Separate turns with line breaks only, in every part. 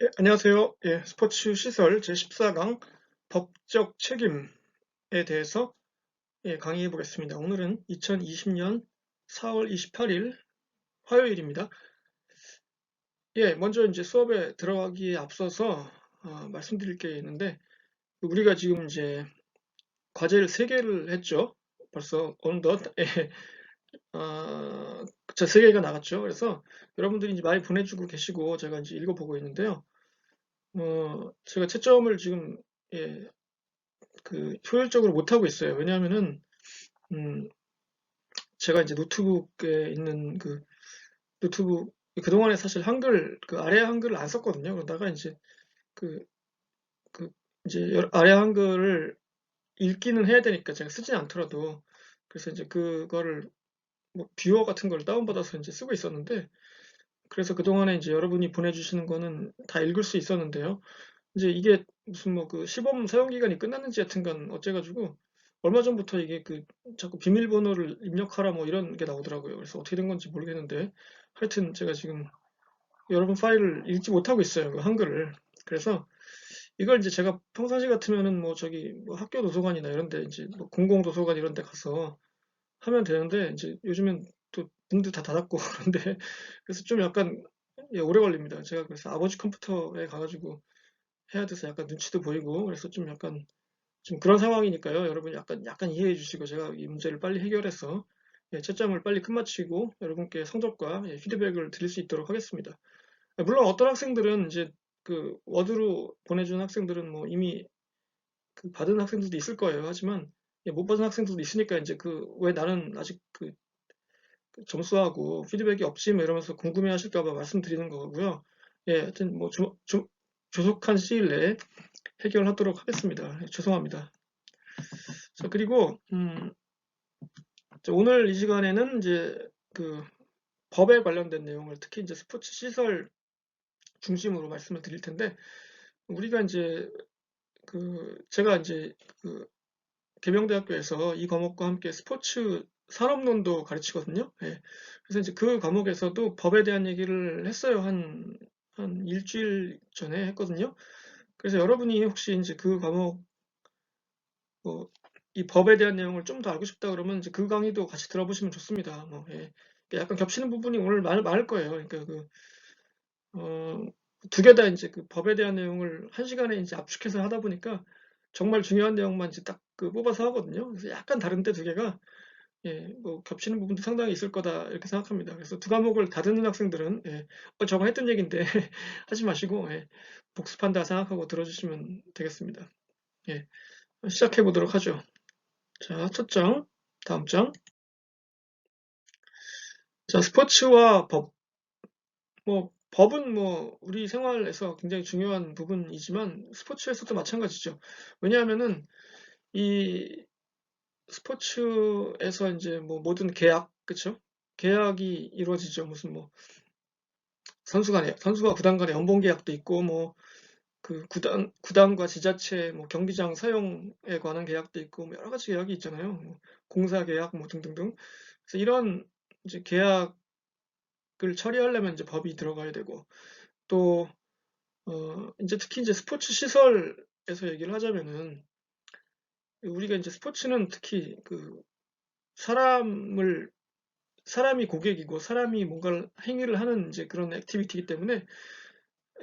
예, 안녕하세요. 예, 스포츠 시설 제14강 법적 책임에 대해서 강의해 보겠습니다. 오늘은 2020년 4월 28일 화요일입니다. 예, 먼저 이제 수업에 들어가기에 앞서서 말씀드릴 게 있는데, 우리가 지금 이제 과제를 3개를 했죠. 벌써 어느덧 저 3개가 나갔죠. 그래서 여러분들이 이제 많이 보내주고 계시고 제가 이제 읽어보고 있는데요. 제가 채점을 지금 예, 효율적으로 못하고 있어요. 왜냐하면은, 음, 제가 이제 노트북에 있는 노트북, 그동안에 사실 아래 한글을 안 썼거든요. 그러다가 이제 그, 그, 이제 아래 한글을 읽기는 해야 되니까 제가 쓰진 않더라도, 그래서 이제 그거를 뭐 뷰어 같은 걸 다운받아서 이제 쓰고 있었는데, 그래서 그동안에 이제 여러분이 보내주시는 거는 다 읽을 수 있었는데요. 이제 이게 무슨 뭐 시범 사용 기간이 끝났는지 여튼간 어째가지고 얼마 전부터 이게 자꾸 비밀번호를 입력하라 뭐 이런 게 나오더라고요. 그래서 어떻게 된 건지 모르겠는데 하여튼 제가 지금 여러분 파일을 읽지 못하고 있어요. 그 한글을. 그래서 이걸 이제 제가 평상시 같으면은 뭐 저기 뭐 학교 도서관이나 이런 데 이제 뭐 공공 도서관 이런 데 가서 하면 되는데 이제 요즘엔 또 문도 다 닫았고 그런데 그래서 좀 약간 오래 걸립니다. 제가 그래서 아버지 컴퓨터에 가가지고 해야 돼서 약간 눈치도 보이고 그래서 좀 약간 좀 그런 상황이니까요. 여러분 약간 이해해 주시고 제가 이 문제를 빨리 해결해서 채점을 빨리 끝마치고 여러분께 성적과 피드백을 드릴 수 있도록 하겠습니다. 물론 어떤 학생들은 이제 워드로 보내준 학생들은 뭐 이미 받은 학생들도 있을 거예요. 하지만 못 받은 학생들도 있으니까 이제 왜 나는 아직 그 점수하고 피드백이 없지 뭐 이러면서 궁금해 하실까 봐 말씀드리는 거고요. 예, 하여튼 뭐 조속한 시일 내에 해결하도록 하겠습니다. 죄송합니다. 자, 그리고 오늘 이 시간에는 이제 법에 관련된 내용을 특히 이제 스포츠 시설 중심으로 말씀을 드릴 텐데 우리가 이제 제가 이제 계명대학교에서 이 과목과 함께 스포츠 산업론도 가르치거든요. 예. 그래서 이제 그 과목에서도 법에 대한 얘기를 했어요. 한 일주일 전에 했거든요. 그래서 여러분이 혹시 이제 그 과목 뭐, 이 법에 대한 내용을 좀 더 알고 싶다 그러면 이제 그 강의도 같이 들어보시면 좋습니다. 뭐, 예. 약간 겹치는 부분이 오늘 많을 거예요. 그러니까 어, 두 개 다 이제 법에 대한 내용을 한 시간에 이제 압축해서 하다 보니까 정말 중요한 내용만 이제 딱 뽑아서 하거든요. 그래서 약간 다른데 두 개가 뭐 겹치는 부분도 상당히 있을 거다 이렇게 생각합니다. 그래서 두 과목을 다 듣는 학생들은 저거 했던 얘기인데 하지 마시고 복습한다 생각하고 들어주시면 되겠습니다. 예, 시작해 보도록 하죠. 자, 첫 장, 다음 장. 자, 스포츠와 법. 뭐, 법은 뭐, 우리 생활에서 굉장히 중요한 부분이지만, 스포츠에서도 마찬가지죠. 왜냐하면은, 이 스포츠에서 이제 뭐, 모든 계약, 그쵸? 계약이 이루어지죠. 무슨 뭐, 선수와 구단 간의 연봉 계약도 있고, 뭐, 구단과 지자체, 뭐, 경기장 사용에 관한 계약도 있고, 뭐 여러 가지 계약이 있잖아요. 뭐 공사 계약, 뭐, 등등등. 그래서 이런 이제 계약을 처리하려면 이제 법이 들어가야 되고, 또, 이제 특히 이제 스포츠 시설에서 얘기를 하자면은, 우리가 이제 스포츠는 특히 사람을, 사람이 고객이고, 사람이 뭔가를 행위를 하는 이제 그런 액티비티이기 때문에,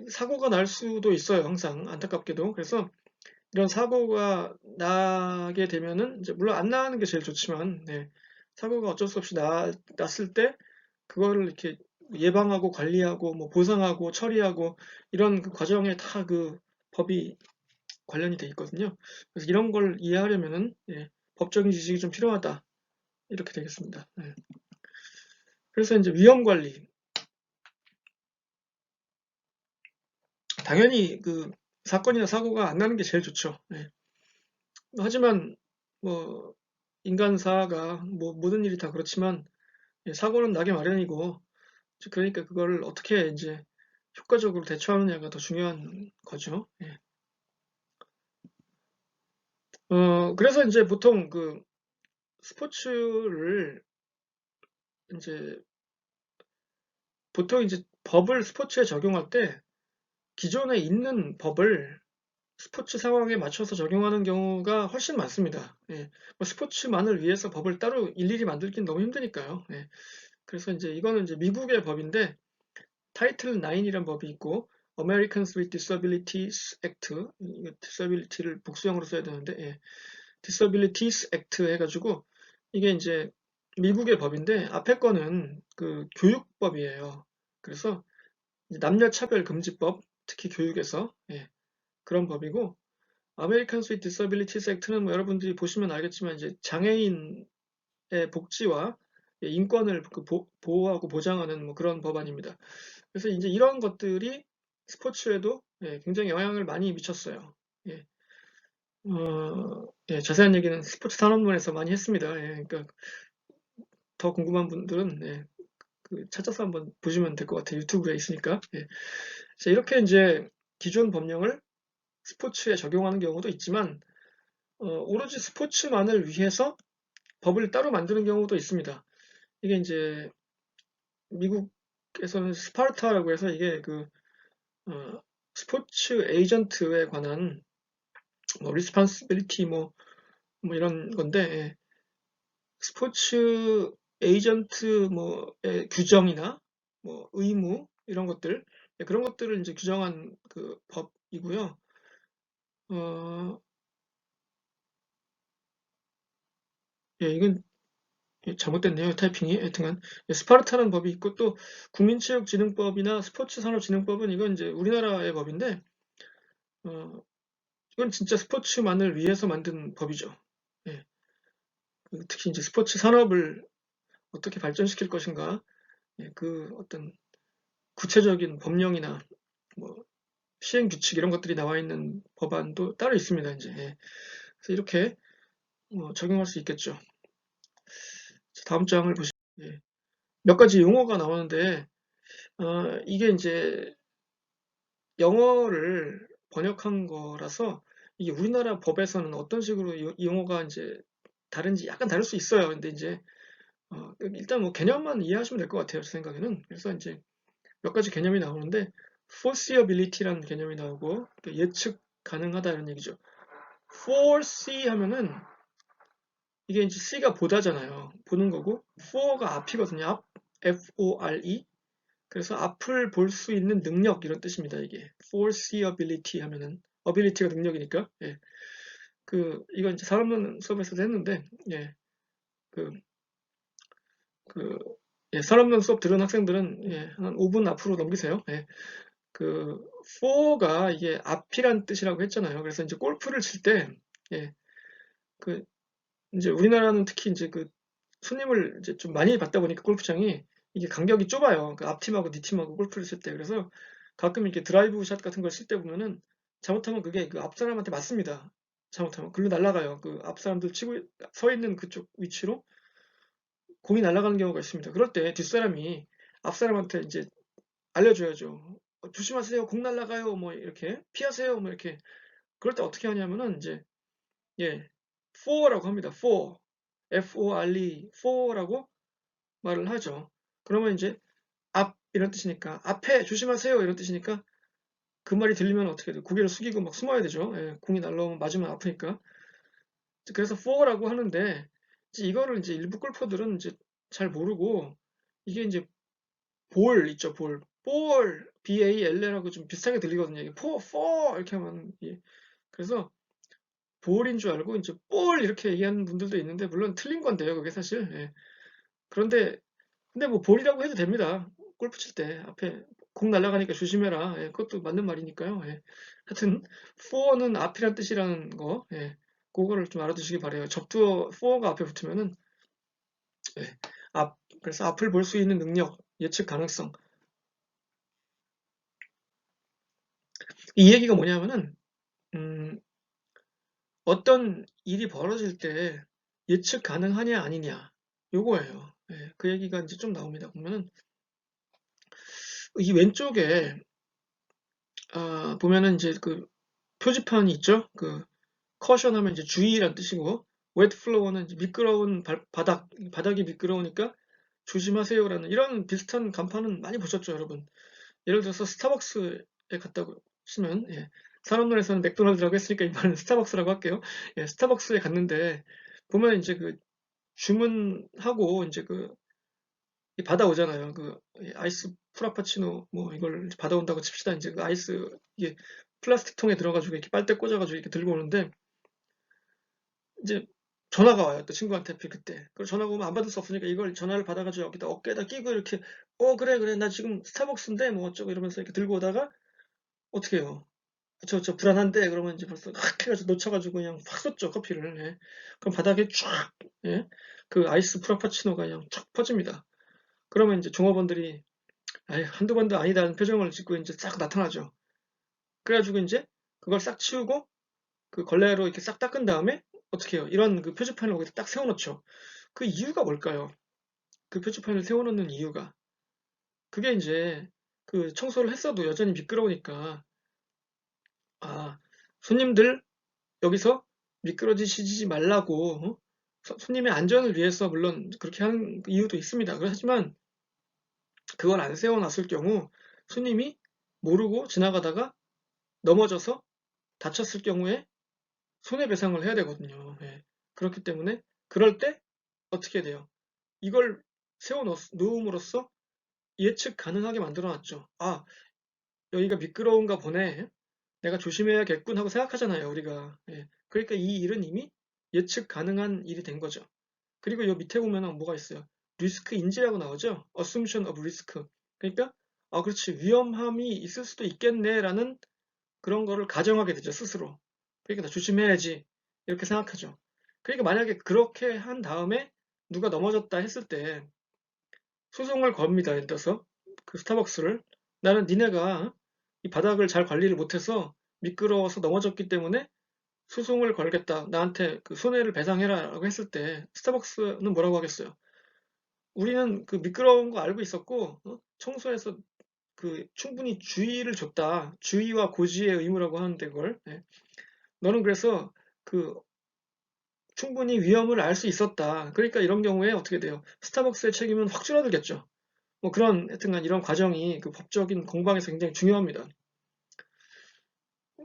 사고가 날 수도 있어요, 항상. 안타깝게도. 그래서 이런 사고가 나게 되면은, 이제 물론 안 나는 게 제일 좋지만, 사고가 어쩔 수 없이 났을 때, 그거를 이렇게 예방하고 관리하고, 뭐 보상하고 처리하고, 이런 과정에 다 법이 관련이 돼 있거든요. 그래서 이런 걸 이해하려면은, 법적인 지식이 좀 필요하다. 이렇게 되겠습니다. 그래서 이제 위험 관리. 당연히 사건이나 사고가 안 나는 게 제일 좋죠. 하지만 뭐 인간사가 뭐 모든 일이 다 그렇지만 사고는 나게 마련이고 그러니까 그걸 어떻게 이제 효과적으로 대처하느냐가 더 중요한 거죠. 그래서 이제 보통 스포츠를 이제 보통 이제 법을 스포츠에 적용할 때 기존에 있는 법을 스포츠 상황에 맞춰서 적용하는 경우가 훨씬 많습니다. 예, 뭐 스포츠만을 위해서 법을 따로 일일이 만들긴 너무 힘드니까요. 예, 그래서 이제 이거는 이제 미국의 법인데 타이틀 9이라는 법이 있고 Americans with Disabilities Act, 이거 disability를 복수형으로 써야 되는데 예, Disabilities Act 해가지고 이게 이제 미국의 법인데 앞에 거는 그 교육법이에요. 그래서 남녀 차별 금지법, 특히 교육에서 예, 그런 법이고 Americans with Disabilities Act는 뭐 여러분들이 보시면 알겠지만 이제 장애인의 복지와 인권을 보호하고 보장하는 뭐 그런 법안입니다. 그래서 이제 이런 것들이 스포츠에도 굉장히 영향을 많이 미쳤어요. 예. 자세한 얘기는 스포츠 산업론에서 많이 했습니다. 그러니까 더 궁금한 분들은 찾아서 한번 보시면 될 것 같아요. 유튜브에 있으니까. 자, 이렇게 이제 기존 법령을 스포츠에 적용하는 경우도 있지만 오로지 스포츠만을 위해서 법을 따로 만드는 경우도 있습니다. 이게 이제 미국에서는 스파르타라고 해서 이게 그 스포츠 에이전트에 관한 뭐 리스판시빌리티 뭐 이런 건데 스포츠 에이전트 뭐의 규정이나 뭐 의무 이런 것들 그런 것들을 이제 규정한 그 법이고요. 이건 잘못됐네요. 타이핑이. 하여튼간 스파르타라는 법이 있고 또 국민체육진흥법이나 스포츠산업진흥법은 이건 이제 우리나라의 법인데 이건 진짜 스포츠만을 위해서 만든 법이죠. 예. 특히 이제 스포츠 산업을 어떻게 발전시킬 것인가 그 어떤 구체적인 법령이나 뭐 시행 규칙 이런 것들이 나와 있는 법안도 따로 있습니다. 이제 그래서 이렇게 적용할 수 있겠죠. 다음 장을 보시면 몇 가지 용어가 나오는데 이게 이제 영어를 번역한 거라서 이게 우리나라 법에서는 어떤 식으로 이 용어가 이제 다른지 약간 다를 수 있어요. 근데 이제 일단 뭐 개념만 이해하시면 될 것 같아요. 제 생각에는. 그래서 이제 몇 가지 개념이 나오는데 foreseeability라는 개념이 나오고 예측 가능하다는 얘기죠. foresee 하면은 이게 이제 C가 보다잖아요. 보는 거고 fore가 앞이거든요. 앞 F-O-R-E. 그래서 앞을 볼 수 있는 능력 이런 뜻입니다. 이게 foreseeability 하면은 ability가 능력이니까 이건 이제 산업론 수업에서도 했는데 그, 산업론 수업 들은 학생들은 한 5분 앞으로 넘기세요. for가 이게 앞이란 뜻이라고 했잖아요. 그래서 이제 골프를 칠 때 이제 우리나라는 특히 이제 손님을 이제 좀 많이 받다 보니까 골프장이 이게 간격이 좁아요. 그 앞팀하고 뒷팀하고 골프를 칠 때. 그래서 가끔 이렇게 드라이브 샷 같은 걸 칠 때 보면은 잘못하면 그게 그 앞 사람한테 맞습니다. 잘못하면. 글로 날아가요. 그 앞 사람들 치고 서 있는 그쪽 위치로 공이 날아가는 경우가 있습니다. 그럴 때 뒷사람이 앞 사람한테 이제 알려줘야죠. 조심하세요. 공 날아가요. 뭐 이렇게 피하세요. 뭐 이렇게. 그럴 때 어떻게 하냐면은 이제 for라고 합니다. for. F-O-R-E, for라고 말을 하죠. 그러면 이제 앞 이런 뜻이니까 앞에 조심하세요 이런 뜻이니까 그 말이 들리면 어떻게 돼요? 고개를 숙이고 막 숨어야 되죠. 공이 날라오면 맞으면 아프니까. 그래서 for라고 하는데 이거를 이제 일부 골퍼들은 이제 잘 모르고 이게 이제 볼 있죠, 볼. B-A-L라고 좀 비슷하게 들리거든요. 이게 for 이렇게 하면 그래서 볼인 줄 알고 이제 볼 이렇게 얘기하는 분들도 있는데 물론 틀린 건데요, 그게 사실. 그런데 근데 뭐 볼이라고 해도 됩니다. 골프 칠 때 앞에 공 날아가니까 조심해라. 그것도 맞는 말이니까요. 하여튼 for는 앞이란 뜻이라는 거, 그거를 좀 알아두시기 바래요. 접두어 for가 앞에 붙으면은 그래서 앞을 볼 수 있는 능력, 예측 가능성. 이 얘기가 뭐냐면은 어떤 일이 벌어질 때 예측 가능하냐 아니냐 요거예요. 그 얘기가 이제 좀 나옵니다. 보면은 이 왼쪽에 보면은 이제 그 표지판이 있죠. caution 하면 이제 주의란 뜻이고 wet flow는 이제 미끄러운 바닥이 미끄러우니까 조심하세요라는 이런 비슷한 간판은 많이 보셨죠, 여러분. 예를 들어서 스타벅스에 갔다고 쓰면, 예. 산업론에서는 맥도날드라고 했으니까 이번에는 스타벅스라고 할게요. 예, 스타벅스에 갔는데 보면 이제 그 주문하고 이제 그 받아오잖아요. 그 아이스 프라파치노 뭐 이걸 받아온다고 칩시다. 이제 그 아이스 이게 플라스틱 통에 들어가지고 이렇게 빨대 꽂아가지고 이렇게 들고 오는데 이제 전화가 와요. 또 친구한테 하필 그때. 그걸 전화가 오면 안 받을 수 없으니까 이걸 전화를 받아가지고 여기다 어깨에다 끼고 이렇게 그래 그래 나 지금 스타벅스인데 뭐 어쩌고 이러면서 이렇게 들고 오다가 어떻게 해요? 저 불안한데 그러면 이제 벌써 확 해가지고 놓쳐가지고 그냥 확 쏟죠 커피를. 예. 그럼 바닥에 쫙 예. 그 아이스 프라파치노가 그냥 쫙 퍼집니다. 그러면 이제 종업원들이 아이, 한두 번도 아니다는 표정을 짓고 이제 싹 나타나죠. 그래가지고 이제 그걸 싹 치우고 그 걸레로 이렇게 싹 닦은 다음에 어떻게 해요? 이런 그 표지판을 거기다 딱 세워놓죠. 그 이유가 뭘까요? 그 표지판을 세워놓는 이유가. 그게 이제 그 청소를 했어도 여전히 미끄러우니까, 아, 손님들 여기서 미끄러지시지 말라고, 손님의 안전을 위해서 물론 그렇게 하는 이유도 있습니다. 하지만 그걸 안 세워놨을 경우 손님이 모르고 지나가다가 넘어져서 다쳤을 경우에 손해배상을 해야 되거든요. 예. 그렇기 때문에 그럴 때 어떻게 돼요? 이걸 세워놓음으로써 예측 가능하게 만들어놨죠. 아, 여기가 미끄러운가 보네. 내가 조심해야겠군 하고 생각하잖아요, 우리가. 예. 그러니까 이 일은 이미 예측 가능한 일이 된 거죠. 그리고 요 밑에 보면은 뭐가 있어요? 리스크 인지라고 나오죠? Assumption of risk. 그러니까, 그렇지. 위험함이 있을 수도 있겠네라는 그런 거를 가정하게 되죠, 스스로. 그러니까 나 조심해야지. 이렇게 생각하죠. 그러니까 만약에 그렇게 한 다음에 누가 넘어졌다 했을 때 소송을 겁니다. 예를 들어서 그 스타벅스를 나는 니네가 이 바닥을 잘 관리를 못해서 미끄러워서 넘어졌기 때문에 소송을 걸겠다. 나한테 그 손해를 배상해라라고 했을 때 스타벅스는 뭐라고 하겠어요? 우리는 그 미끄러운 거 알고 있었고 청소해서 그 충분히 주의를 줬다. 주의와 고지의 의무라고 하는데 그걸. 예. 너는 그래서 그 충분히 위험을 알 수 있었다. 그러니까 이런 경우에 어떻게 돼요? 스타벅스의 책임은 확 줄어들겠죠. 뭐 그런 하여튼간 이런 과정이 그 법적인 공방에서 굉장히 중요합니다.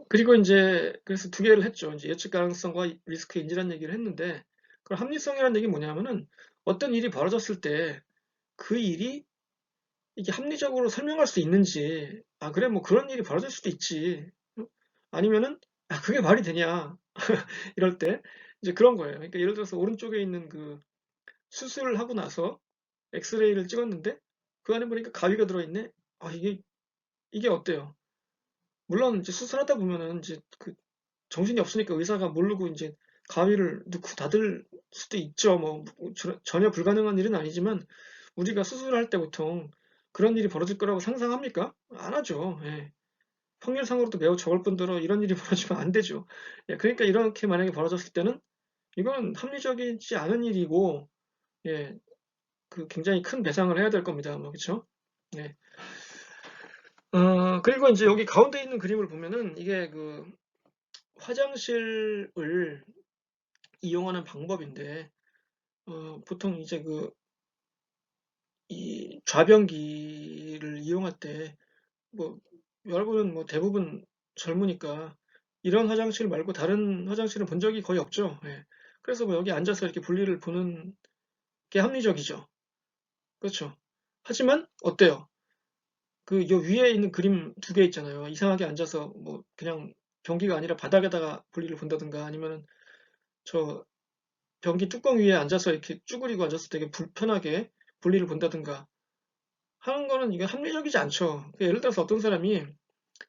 그리고 이제 그래서 두 개를 했죠. 이제 예측 가능성과 리스크 인지라는 얘기를 했는데 그럼 합리성이라는 얘기는 뭐냐면은 어떤 일이 벌어졌을 때 그 일이 이게 합리적으로 설명할 수 있는지 그래 뭐 그런 일이 벌어질 수도 있지. 아니면은 그게 말이 되냐 이럴 때 이제 그런 거예요. 그러니까 예를 들어서 오른쪽에 있는 그 수술을 하고 나서 엑스레이를 찍었는데 그 안에 보니까 가위가 들어있네. 이게 어때요? 물론 이제 수술하다 보면은 이제 그 정신이 없으니까 의사가 모르고 이제 가위를 넣고 닫을 수도 있죠. 뭐 전혀 불가능한 일은 아니지만 우리가 수술할 때 보통 그런 일이 벌어질 거라고 상상합니까? 안 하죠. 예. 확률상으로도 매우 적을 뿐더러 이런 일이 벌어지면 안 되죠. 예, 그러니까 이렇게 만약에 벌어졌을 때는 이건 합리적이지 않은 일이고, 예, 그 굉장히 큰 배상을 해야 될 겁니다. 뭐, 그쵸? 예. 그리고 이제 여기 가운데 있는 그림을 보면은 이게 그 화장실을 이용하는 방법인데, 보통 이제 이 좌변기를 이용할 때, 뭐, 여러분은 뭐 대부분 젊으니까 이런 화장실 말고 다른 화장실은 본 적이 거의 없죠. 예. 그래서 뭐 여기 앉아서 이렇게 볼일을 보는 게 합리적이죠. 그렇죠. 하지만 어때요? 그 요 위에 있는 그림 두 개 있잖아요. 이상하게 앉아서 뭐 그냥 변기가 아니라 바닥에다가 볼일을 본다든가 아니면은 저 변기 뚜껑 위에 앉아서 이렇게 쭈그리고 앉아서 되게 불편하게 볼일을 본다든가 하는 거는 이게 합리적이지 않죠. 그러니까 예를 들어서 어떤 사람이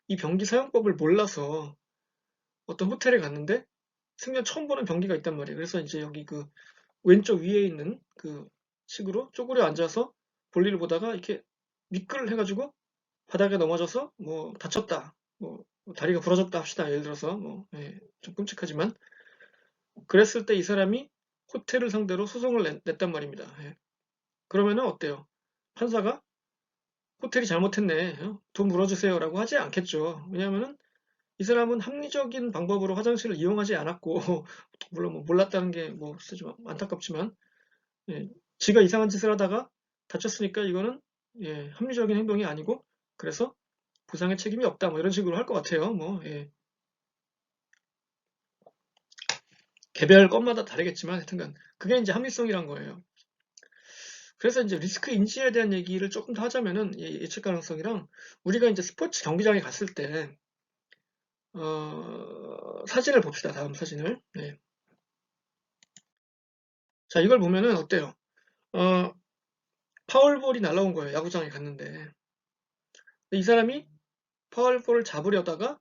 이 변기 사용법을 몰라서 어떤 호텔에 갔는데 생전 처음 보는 변기가 있단 말이에요. 그래서 이제 여기 그 왼쪽 위에 있는 그 식으로 쪼그려 앉아서 볼일을 보다가 이렇게 미끌 해가지고 바닥에 넘어져서 뭐 다쳤다. 뭐 다리가 부러졌다 합시다. 예를 들어서 뭐 좀 끔찍하지만 그랬을 때 이 사람이 호텔을 상대로 소송을 냈단 말입니다. 예. 그러면은 어때요? 판사가 호텔이 잘못했네. 돈 물어주세요라고 하지 않겠죠. 왜냐하면은 이 사람은 합리적인 방법으로 화장실을 이용하지 않았고 물론 뭐 몰랐다는 게 뭐 좀 안타깝지만 예, 지가 이상한 짓을 하다가 다쳤으니까 이거는 합리적인 행동이 아니고 그래서 부상의 책임이 없다 뭐 이런 식으로 할 것 같아요. 뭐 예. 개별 건마다 다르겠지만 하여튼간 그게 이제 합리성이란 거예요. 그래서 이제 리스크 인지에 대한 얘기를 조금 더 하자면은 예측 가능성이랑 우리가 이제 스포츠 경기장에 갔을 때 사진을 봅시다. 다음 사진을. 네. 자, 이걸 보면은 어때요? 어, 파울볼이 날라온 거예요. 야구장에 갔는데. 이 사람이 파울볼을 잡으려다가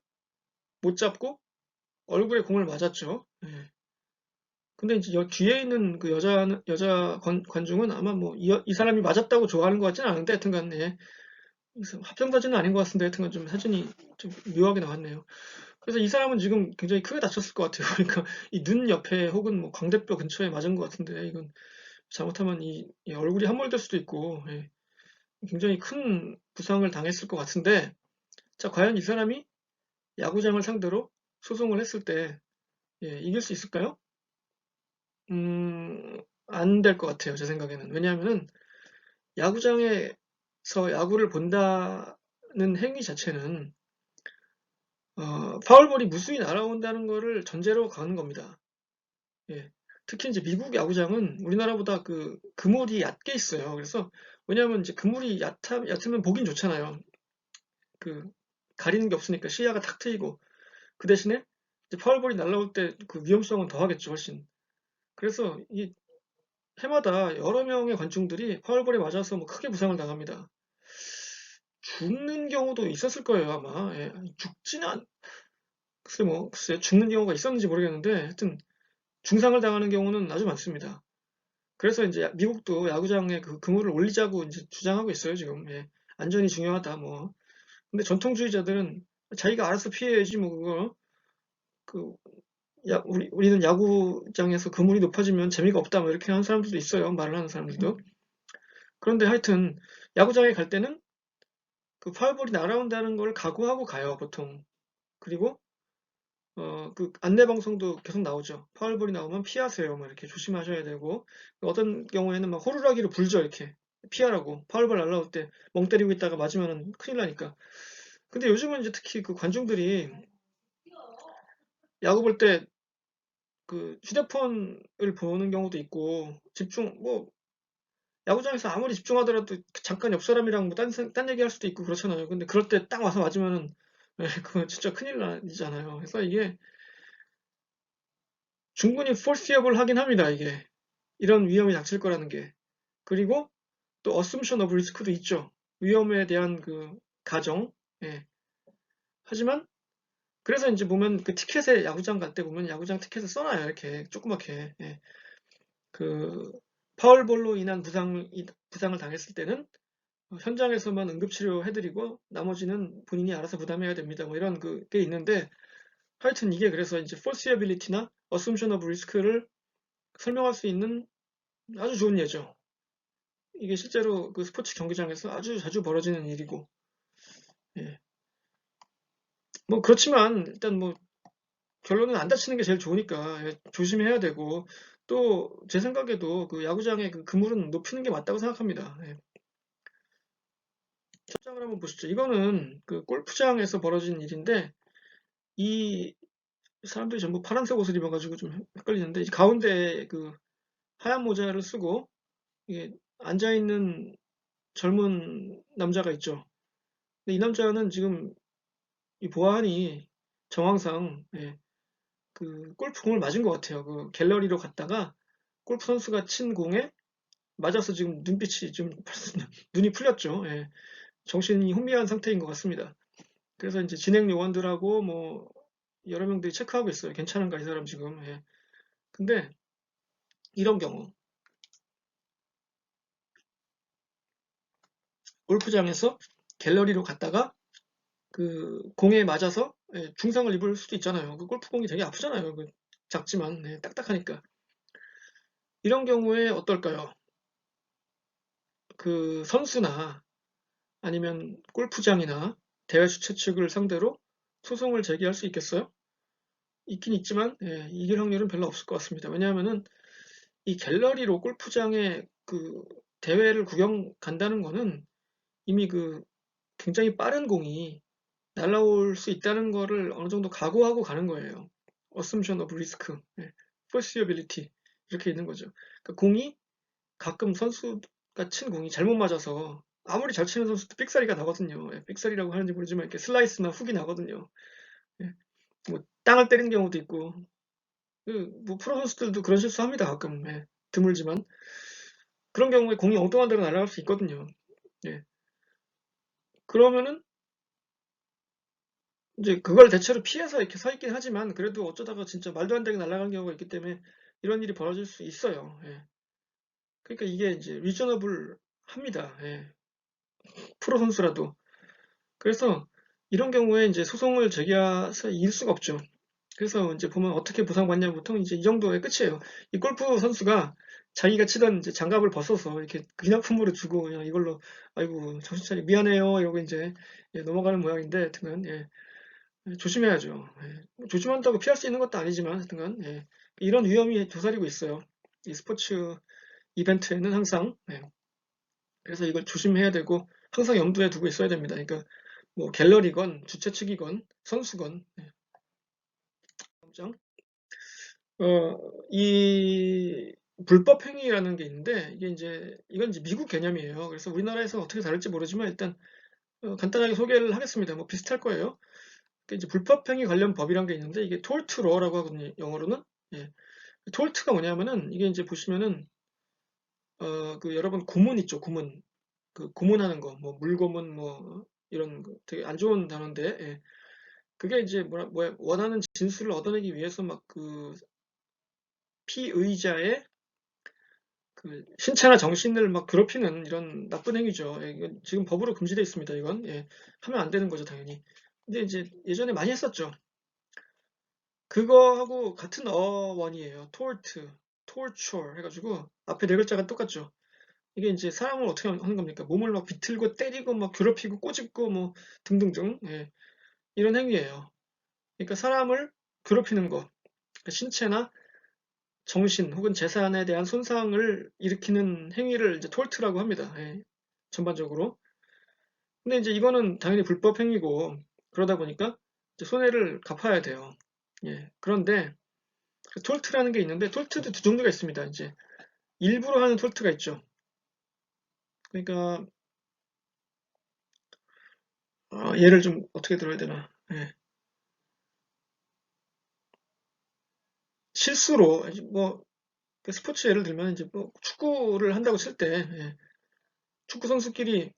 못 잡고 얼굴에 공을 맞았죠. 예. 근데 이제 뒤에 있는 그 여자 관중은 아마 뭐 이 사람이 맞았다고 좋아하는 것 같지는 않은데 하여튼간 예. 합성 사진은 아닌 것 같은데 하여튼간 좀 사진이 좀 묘하게 나왔네요. 그래서 이 사람은 지금 굉장히 크게 다쳤을 것 같아요. 그러니까 이 눈 옆에 혹은 뭐 광대뼈 근처에 맞은 것 같은데 이건 잘못하면 이 얼굴이 함몰될 수도 있고 예. 굉장히 큰 부상을 당했을 것 같은데 자 과연 이 사람이 야구장을 상대로 소송을 했을 때 예, 이길 수 있을까요? 안 될 것 같아요. 제 생각에는. 왜냐하면은 야구장에서 야구를 본다는 행위 자체는 파울볼이 무수히 날아온다는 거를 전제로 가는 겁니다. 예. 특히 이제 미국 야구장은 우리나라보다 그 그물이 얕게 있어요. 그래서 왜냐하면 이제 그물이 얕으면 보긴 좋잖아요. 그 가리는 게 없으니까 시야가 탁 트이고 그 대신에 이제 파울볼이 날아올 때 그 위험성은 더하겠죠, 훨씬. 그래서 이 해마다 여러 명의 관중들이 파울볼에 맞아서 뭐 크게 부상을 당합니다. 죽는 경우도 있었을 거예요, 아마. 예. 죽지는 글쎄 죽는 경우가 있었는지 모르겠는데 하여튼 중상을 당하는 경우는 아주 많습니다. 그래서 이제 미국도 야구장에 그 그물을 올리자고 이제 주장하고 있어요, 지금. 예. 안전이 중요하다, 뭐. 근데 전통주의자들은 자기가 알아서 피해야지, 뭐, 그거. 그, 우리는 야구장에서 그물이 높아지면 재미가 없다, 뭐, 이렇게 하는 사람들도 있어요. 말을 하는 사람들도. 그런데 하여튼, 야구장에 갈 때는 그 파울볼이 날아온다는 걸 각오하고 가요, 보통. 그리고, 그 안내방송도 계속 나오죠. 파울볼이 나오면 피하세요. 뭐 이렇게 조심하셔야 되고, 어떤 경우에는 막 호루라기로 불죠, 이렇게. 피하라고. 파울볼 날아올 때 멍 때리고 있다가 맞으면 큰일 나니까. 근데 요즘은 이제 특히 그 관중들이 야구 볼 때 그 휴대폰을 보는 경우도 있고, 뭐, 야구장에서 아무리 집중하더라도 잠깐 옆 사람이랑 뭐 딴 얘기 할 수도 있고 그렇잖아요. 근데 그럴 때 딱 와서 맞으면은, 그거 진짜 큰일 나잖아요. 그래서 이게 충분히 foreseeable 하긴 합니다, 이게. 이런 위험이 닥칠 거라는 게. 그리고 또 assumption of risk도 있죠. 위험에 대한 그 가정. 예. 하지만 그래서 이제 보면 그 티켓에 야구장 갈 때 보면 야구장 티켓에 써놔요. 이렇게 조그맣게. 예. 그 파울볼로 인한 부상을 당했을 때는 현장에서만 응급치료 해드리고 나머지는 본인이 알아서 부담해야 됩니다. 뭐 이런 그게 있는데 하여튼 이게 그래서 이제 foreseeability나 assumption of risk를 설명할 수 있는 아주 좋은 예죠. 이게 실제로 그 스포츠 경기장에서 아주 자주 벌어지는 일이고, 예. 뭐 그렇지만 일단 뭐 결론은 안 다치는 게 제일 좋으니까 예, 조심해야 되고 또 제 생각에도 그 야구장의 그 그물은 높이는 게 맞다고 생각합니다. 예. 첫 장을 한번 보시죠. 이거는 그 골프장에서 벌어진 일인데 이 사람들이 전부 파란색 옷을 입어가지고 좀 헷갈리는데 이제 가운데 그 하얀 모자를 쓰고 이게 앉아 있는 젊은 남자가 있죠. 근데 이 남자는 지금 이 보안이 정황상 예, 그 골프공을 맞은 것 같아요. 그 갤러리로 갔다가 골프 선수가 친 공에 맞아서 지금 눈빛이 좀 눈이 풀렸죠. 예, 정신이 혼미한 상태인 것 같습니다. 그래서 이제 진행 요원들하고 뭐 여러 명들이 체크하고 있어요. 괜찮은가 이 사람 지금. 예. 근데 이런 경우 골프장에서 갤러리로 갔다가 그 공에 맞아서 예, 중상을 입을 수도 있잖아요. 그 골프공이 되게 아프잖아요. 그 작지만 예, 딱딱하니까. 이런 경우에 어떨까요? 그 선수나 아니면 골프장이나 대회 주최 측을 상대로 소송을 제기할 수 있겠어요? 있긴 있지만 예, 이길 확률은 별로 없을 것 같습니다. 왜냐하면은 이 갤러리로 골프장에 그 대회를 구경 간다는 거는 이미 그 굉장히 빠른 공이 날아올 수 있다는 거를 어느 정도 각오하고 가는 거예요. assumption of risk, foreseeability 이렇게 있는 거죠. 그러니까 공이 가끔 선수가 친 공이 잘못 맞아서 아무리 잘 치는 선수도 삑사리가 나거든요. 삑사리라고 하는지 모르지만 이렇게 슬라이스나 훅이 나거든요. 뭐 땅을 때리는 경우도 있고, 뭐 프로 선수들도 그런 실수합니다. 가끔. 드물지만 그런 경우에 공이 엉뚱한 데로 날아갈 수 있거든요. 그러면은 이제 그걸 대체로 피해서 이렇게 서 있긴 하지만 그래도 어쩌다가 진짜 말도 안 되게 날아가는 경우가 있기 때문에 이런 일이 벌어질 수 있어요. 그러니까 이게 이제 리저너블 합니다. 프로 선수라도. 그래서 이런 경우에 이제 소송을 제기해서 이길 수가 없죠. 그래서 이제 보면 어떻게 보상받냐 보통 이제 이 정도의 끝이에요. 이 골프 선수가 자기가 치던 이제 장갑을 벗어서 이렇게 기념품으로 주고 그냥 이걸로 아이고 정신 차리 미안해요 이러고 이제 넘어가는 모양인데 하여튼간 조심해야죠. 뭐 조심한다고 피할 수 있는 것도 아니지만 하여튼간 이런 위험이 도사리고 있어요. 이 스포츠 이벤트에는 항상. 그래서 이걸 조심해야 되고 항상 염두에 두고 있어야 됩니다. 그러니까 뭐 갤러리건 주최 측이건 선수건. 이 불법 행위라는 게 있는데 이건 이제 미국 개념이에요. 그래서 우리나라에서 어떻게 다를지 모르지만 일단 간단하게 소개를 하겠습니다. 뭐 비슷할 거예요. 이제 불법 행위 관련 법이란 게 있는데 이게 톨트 로라고 하거든요. 영어로는. 톨트가 뭐냐면은 이게 이제 보시면은 그 여러분 고문 있죠. 고문. 그 고문하는 거, 뭐 물고문 뭐 이런 거 되게 안 좋은 단어인데 그게 이제 뭐야 원하는 진술을 얻어내기 위해서 막 그 피의자의 그 신체나 정신을 막 괴롭히는 이런 나쁜 행위죠. 이건 지금 법으로 금지되어 있습니다. 이건 하면 안 되는 거죠, 당연히. 근데 이제 예전에 많이 했었죠. 그거하고 같은 어원이에요. tort, torture 해가지고 앞에 네 글자가 똑같죠. 이게 이제 사람을 어떻게 하는 겁니까? 몸을 막 비틀고 때리고 막 괴롭히고 꼬집고 뭐 등등등 이런 행위예요. 그러니까 사람을 괴롭히는 거, 그러니까 신체나 정신 혹은 재산에 대한 손상을 일으키는 행위를 이제 톨트라고 합니다. 전반적으로. 근데 이제 이거는 당연히 불법 행위고 그러다 보니까 이제 손해를 갚아야 돼요. 그런데 그 톨트라는 게 있는데 톨트도 두 종류가 있습니다. 이제 일부러 하는 톨트가 있죠. 그러니까 예를 좀 어떻게 들어야 되나? 실수로 뭐 스포츠 예를 들면 이제 뭐 축구를 한다고 칠 때 축구 선수끼리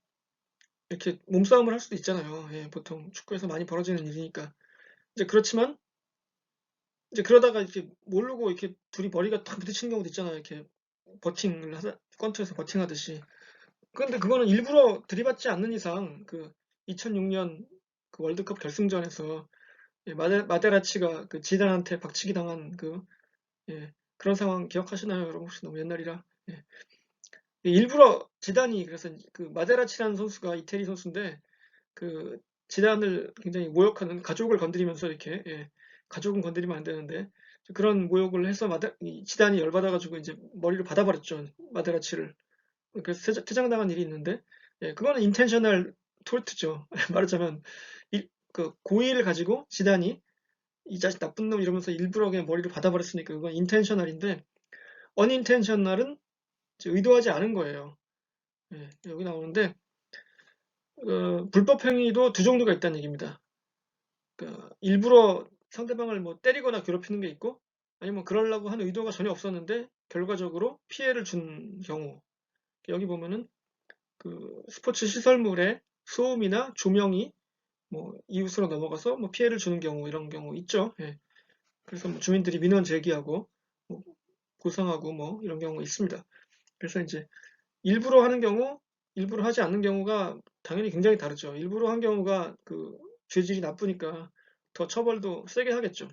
이렇게 몸싸움을 할 수도 있잖아요. 보통 축구에서 많이 벌어지는 일이니까. 이제 그렇지만 이제 그러다가 이렇게 모르고 이렇게 둘이 머리가 탁 부딪히는 경우도 있잖아요. 이렇게 버팅을 하다 권투에서 버팅하듯이. 그런데 그거는 일부러 들이받지 않는 이상 그 2006년 그 월드컵 결승전에서 마데라치가 그 지단한테 박치기 당한 그런 상황 기억하시나요? 여러분 혹시 너무 옛날이라. 일부러 지단이 그래서 그 마데라치라는 선수가 이태리 선수인데 그 지단을 굉장히 모욕하는 가족을 건드리면서 이렇게 가족은 건드리면 안 되는데 그런 모욕을 해서 지단이 열받아가지고 이제 머리를 받아버렸죠. 마데라치를. 그래서 퇴장당한 일이 있는데 그거는 인텐셔널 톨트죠. 말하자면 그 고의를 가지고 지단이 이 자식 나쁜 놈 이러면서 일부러 그냥 머리를 받아버렸으니까 그건 인텐셔널인데 어인텐셔널은 의도하지 않은 거예요. 여기 나오는데 불법 행위도 두 종류가 있다는 얘기입니다. 그러니까 일부러 상대방을 뭐 때리거나 괴롭히는 게 있고 아니면 그러려고 하는 의도가 전혀 없었는데 결과적으로 피해를 준 경우. 여기 보면은 그 스포츠 시설물의 소음이나 조명이 뭐 이웃으로 넘어가서 뭐 피해를 주는 경우 이런 경우 있죠. 그래서 뭐 주민들이 민원 제기하고 뭐 고성하고 뭐 이런 경우가 있습니다. 그래서 이제 일부러 하는 경우, 일부러 하지 않는 경우가 당연히 굉장히 다르죠. 일부러 한 경우가 그 죄질이 나쁘니까 더 처벌도 세게 하겠죠.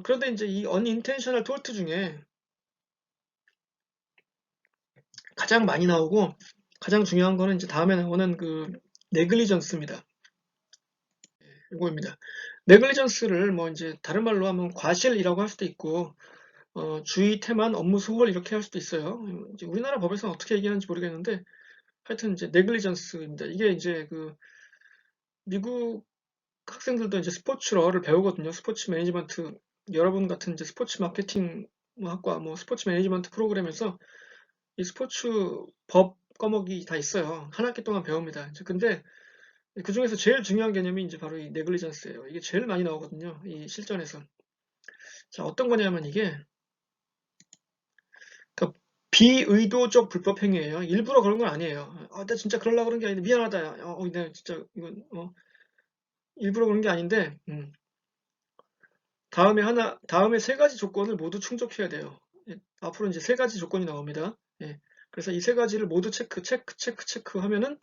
그런데 이제 이 unintentional tort 중에 가장 많이 나오고 가장 중요한 거는 이제 다음에 나오는 그 negligence입니다. 이거입니다. negligence를 뭐 이제 다른 말로 하면 과실이라고 할 수도 있고 주의, 태만, 업무 소홀 이렇게 할 수도 있어요. 이제 우리나라 법에서는 어떻게 얘기하는지 모르겠는데 하여튼 이제 negligence입니다. 이게 이제 그 미국 학생들도 이제 스포츠러를 배우거든요. 스포츠 매니지먼트, 여러분 같은 이제 스포츠 마케팅 학과, 뭐 스포츠 매니지먼트 프로그램에서 이 스포츠 법 과목이 다 있어요. 한 학기 동안 배웁니다. 이제 근데 그 중에서 제일 중요한 개념이 이제 바로 이 네글리전스예요. 이게 제일 많이 나오거든요. 이 실전에서. 자, 어떤 거냐면 이게 그 비의도적 불법 행위예요. 일부러 그런 건 아니에요. 나 진짜 그러려고 그런 게 아닌데 미안하다. 야. 내가 진짜 이건 일부러 그런 게 아닌데 다음에 세 가지 조건을 모두 충족해야 돼요. 예, 앞으로 이제 세 가지 조건이 나옵니다. 예, 그래서 이 세 가지를 모두 체크 하면은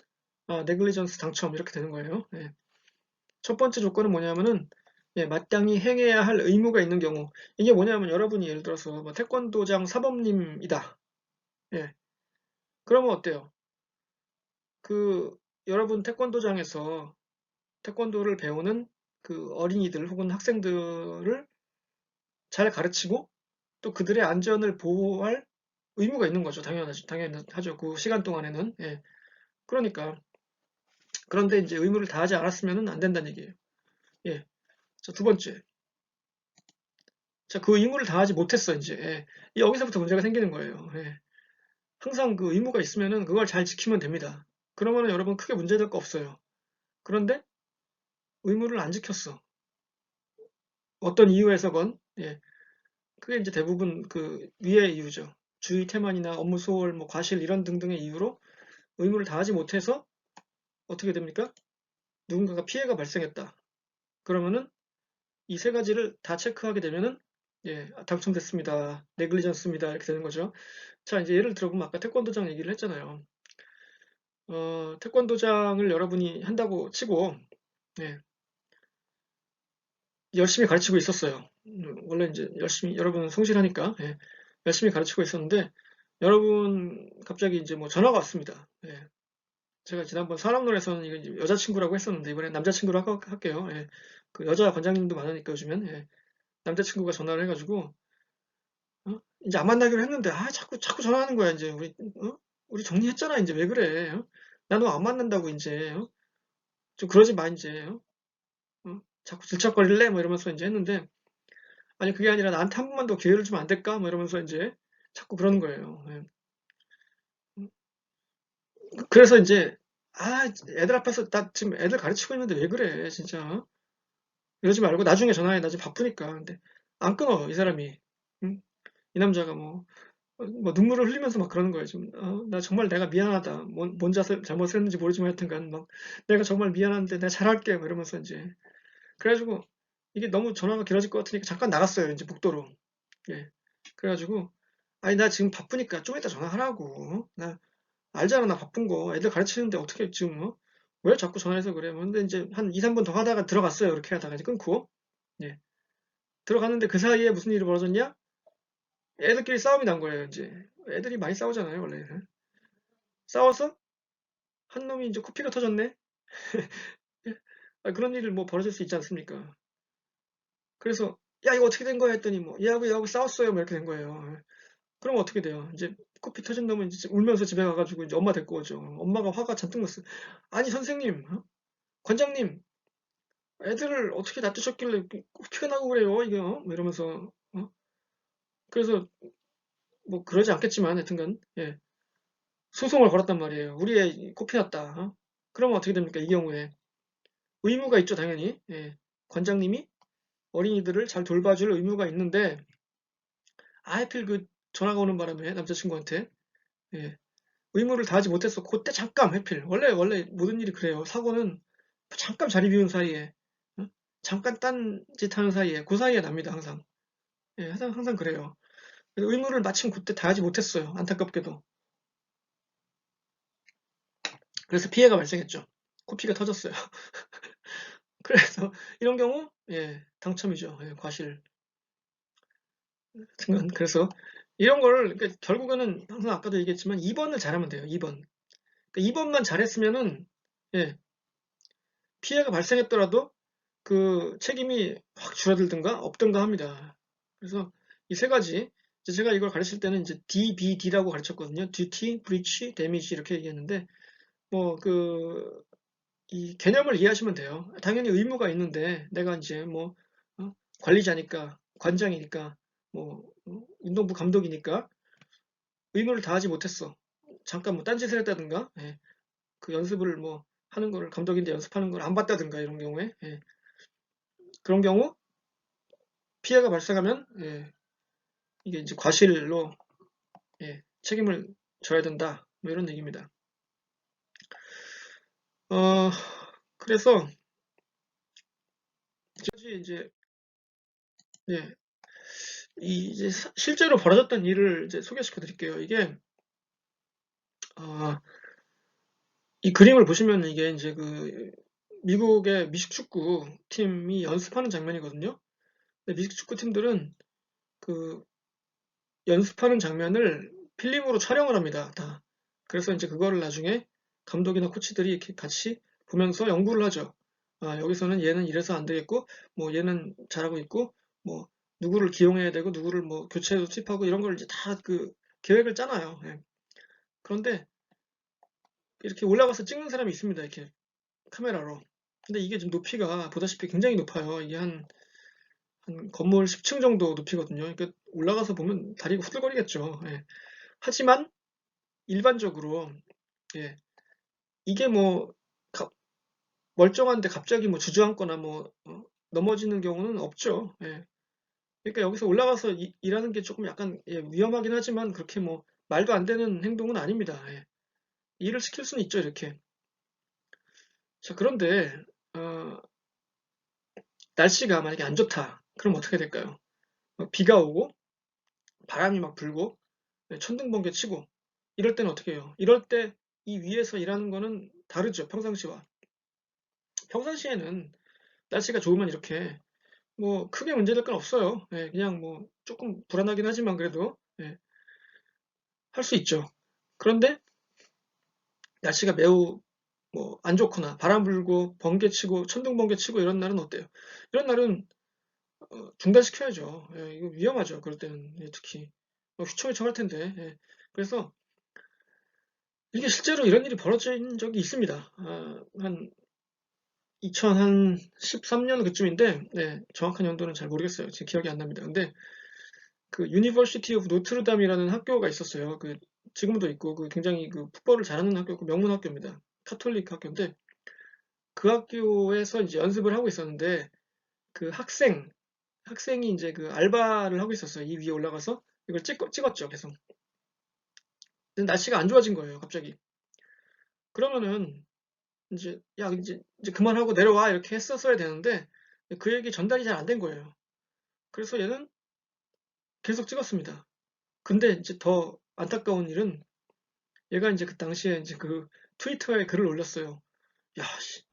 네글리전스 당첨 이렇게 되는 거예요. 예. 첫 번째 조건은 뭐냐면은 예, 마땅히 행해야 할 의무가 있는 경우 이게 뭐냐면 여러분이 예를 들어서 뭐 태권도장 사범님이다. 예, 그러면 어때요? 그 여러분 태권도장에서 태권도를 배우는 그 어린이들 혹은 학생들을 잘 가르치고 또 그들의 안전을 보호할 의무가 있는 거죠. 당연하죠. 그 시간 동안에는. 예. 그러니까 그런데 이제 의무를 다하지 않았으면 안 된다는 얘기예요. 예. 자, 두 번째. 자, 그 의무를 다하지 못했어, 이제. 예. 여기서부터 문제가 생기는 거예요. 예. 항상 그 의무가 있으면은 그걸 잘 지키면 됩니다. 그러면은 여러분 크게 문제될 거 없어요. 그런데 의무를 안 지켰어. 어떤 이유에서건, 예. 그게 이제 대부분 그 위의 이유죠. 주의 태만이나 업무 소홀, 뭐 과실 이런 등등의 이유로 의무를 다하지 못해서 어떻게 됩니까? 누군가가 피해가 발생했다. 그러면은 이 세 가지를 다 체크하게 되면은 예, 당첨됐습니다. 네글리전스입니다. 이렇게 되는 거죠. 자, 이제 예를 들어보면 아까 태권도장 얘기를 했잖아요. 태권도장을 여러분이 한다고 치고 예, 열심히 가르치고 있었어요. 원래 이제 열심히 여러분은 성실하니까 예, 열심히 가르치고 있었는데 여러분 갑자기 이제 뭐 전화가 왔습니다. 예, 제가 지난번 산업론에서는 이거 이제 여자친구라고 했었는데 이번엔 남자친구로 할게요. 예, 그 여자 관장님도 많으니까 요즘엔 예, 남자친구가 전화를 해가지고 이제 안 만나기로 했는데 자꾸 전화하는 거야 이제 우리 정리했잖아 이제 왜 그래? 나 너 안 만난다고 이제 좀 그러지 마 이제 자꾸 질척거릴래? 뭐 이러면서 이제 했는데 아니 그게 아니라 나한테 한 번만 더 기회를 주면 안 될까? 뭐 이러면서 이제 자꾸 그러는 거예요. 예. 그래서 이제 애들 앞에서 나 지금 애들 가르치고 있는데 왜 그래 진짜 이러지 말고 나중에 전화해 나 지금 바쁘니까 근데 안 끊어 이 사람이 응? 이 남자가 뭐 눈물을 흘리면서 막 그러는 거예요. 지금 나 정말 내가 미안하다. 뭔 잘못을 했는지 모르지만 하여튼간 막 내가 정말 미안한데 내가 잘할게. 막 이러면서 이제 그래가지고 이게 너무 전화가 길어질 것 같으니까 잠깐 나갔어요. 이제 북도로. 예. 그래가지고 아니 나 지금 바쁘니까 좀 이따 전화하라고. 나 알잖아 나 바쁜 거. 애들 가르치는데 어떻게 지금 왜 자꾸 전화해서 그래. 근데 이제 한 2, 3분 더 하다가 들어갔어요. 이렇게 하다가 이제 끊고. 예. 들어갔는데 그 사이에 무슨 일이 벌어졌냐? 애들끼리 싸움이 난 거예요, 이제. 애들이 많이 싸우잖아요, 원래. 싸워서 한 놈이 이제 코피가 터졌네? 그런 일을 뭐 벌어질 수 있지 않습니까? 그래서, 야, 이거 어떻게 된 거야? 했더니 뭐, 얘하고 싸웠어요. 뭐 이렇게 된 거예요. 그럼 어떻게 돼요? 이제 코피 터진 놈은 이제 울면서 집에 가가지고 이제 엄마 데리고 오죠. 엄마가 화가 잔뜩 났어요. 아니, 선생님, 관장님, 애들을 어떻게 놔두셨길래 코피가 나고 그래요? 이게, 뭐 이러면서, 그래서 뭐 그러지 않겠지만, 하여튼간, 예. 소송을 걸었단 말이에요. 우리 애 코피 났다. 그러면 어떻게 됩니까? 이 경우에. 의무가 있죠, 당연히. 예. 관장님이 어린이들을 잘 돌봐줄 의무가 있는데, 하필 그 전화가 오는 바람에 남자친구한테, 예. 의무를 다하지 못했어. 그때 잠깐 하필. 원래 모든 일이 그래요. 사고는 잠깐 자리 비운 사이에, 잠깐 딴 짓 하는 사이에, 그 사이에 납니다, 항상. 예, 항상 그래요. 의무를 마침 그때 다하지 못했어요. 안타깝게도. 그래서 피해가 발생했죠. 코피가 터졌어요. 그래서 이런 경우 예, 당첨이죠. 예, 과실. 그래서 이런 걸 그러니까 결국에는 항상 아까도 얘기했지만 2번을 잘하면 돼요. 2번. 그러니까 2번만 잘했으면은 예, 피해가 발생했더라도 그 책임이 확 줄어들든가 없든가 합니다. 그래서 이 세 가지 이제 제가 이걸 가르칠 때는 이제 DBD라고 가르쳤거든요. Duty, Breach, Damage 이렇게 얘기했는데 뭐 그 이 개념을 이해하시면 돼요. 당연히 의무가 있는데 내가 이제 뭐 관리자니까, 관장이니까, 뭐 운동부 감독이니까 의무를 다하지 못했어. 잠깐 뭐 딴짓을 했다든가, 예, 그 연습을 뭐 하는 걸 감독인데 연습하는 걸 안 봤다든가 이런 경우에, 예, 그런 경우 피해가 발생하면, 예, 이게 이제 과실로, 예, 책임을 져야 된다. 뭐 이런 얘기입니다. 어, 그래서 이제 예, 이제 실제로 벌어졌던 일을 이제 소개시켜 드릴게요. 이게 아, 이 그림을 보시면 이게 이제 그 미국의 미식축구 팀이 연습하는 장면이거든요. 근데 미식축구 팀들은 그 연습하는 장면을 필름으로 촬영을 합니다. 다. 그래서 이제 그거를 나중에 감독이나 코치들이 이렇게 같이 보면서 연구를 하죠. 아, 여기서는 얘는 이래서 안 되겠고, 뭐 얘는 잘하고 있고, 뭐 누구를 기용해야 되고, 누구를 뭐 교체해서 투입하고 이런 걸 이제 다 그 계획을 짜놔요. 예. 그런데 이렇게 올라가서 찍는 사람이 있습니다. 이렇게 카메라로. 근데 이게 지금 높이가 보다시피 굉장히 높아요. 이게 한 건물 10층 정도 높이거든요. 그러니까 올라가서 보면 다리가 후들거리겠죠. 예. 하지만 일반적으로 예, 이게 뭐 멀쩡한데 갑자기 뭐 주저앉거나 뭐 넘어지는 경우는 없죠. 예. 그러니까 여기서 올라가서 일하는 게 조금 약간 예, 위험하긴 하지만 그렇게 뭐 말도 안 되는 행동은 아닙니다. 예. 일을 시킬 수는 있죠, 이렇게. 자, 그런데 어, 날씨가 만약에 안 좋다. 그럼 어떻게 될까요? 비가 오고 바람이 막 불고 네, 천둥번개 치고 이럴 때는 어떻게 해요? 이럴 때 이 위에서 일하는 거는 다르죠, 평상시와. 평상시에는 날씨가 좋으면 이렇게 뭐 크게 문제될 건 없어요. 예, 그냥 뭐 조금 불안하긴 하지만 그래도 예, 할 수 있죠. 그런데 날씨가 매우 뭐 안 좋거나 바람 불고 번개 치고 천둥번개 치고 이런 날은 어때요? 이런 날은 중단시켜야죠. 예, 이거 위험하죠. 그럴 때는 예, 특히 휘청휘청할 텐데. 예. 그래서 이게 실제로 이런 일이 벌어진 적이 있습니다. 한 2013년 그쯤인데 네, 정확한 연도는 잘 모르겠어요. 지금 기억이 안 납니다. 근데 그 유니버시티 오브 노트르담이라는 학교가 있었어요. 그 지금도 있고 그 굉장히 그 풋볼을 잘하는 학교, 그 명문 학교입니다. 카톨릭 학교인데 그 학교에서 이제 연습을 하고 있었는데 그 학생이 이제 그 알바를 하고 있었어요. 이 위에 올라가서 이걸 찍었죠, 계속. 근데 날씨가 안 좋아진 거예요, 갑자기. 그러면은 이제 야 이제 그만하고 내려와 이렇게 했었어야 되는데 그 얘기 전달이 잘 안 된 거예요. 그래서 얘는 계속 찍었습니다. 근데 이제 더 안타까운 일은 얘가 이제 그 당시에 이제 그 트위터에 글을 올렸어요. 야, 씨,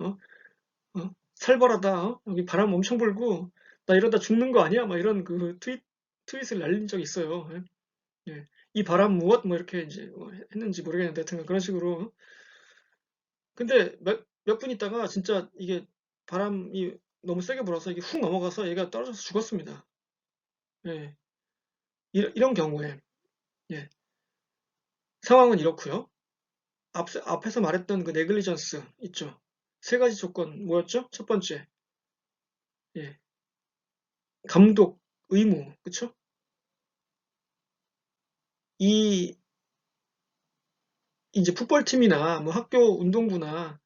살벌하다. 여기 바람 엄청 불고 나 이러다 죽는 거 아니야? 막 이런 그 트윗을 날린 적이 있어요. 예. 예. 이 바람 무엇? 뭐 이렇게 이제 했는지 모르겠는데 하여튼 그런 식으로. 근데 몇 분 있다가 진짜 이게 바람이 너무 세게 불어서 이게 훅 넘어가서 얘가 떨어져서 죽었습니다. 예. 이런 경우에 예. 상황은 이렇고요. 앞에서 말했던 그 네글리전스 있죠. 세 가지 조건 뭐였죠? 첫 번째, 예, 감독 의무, 그쵸? 이 이제 풋볼팀이나 뭐 학교 운동부나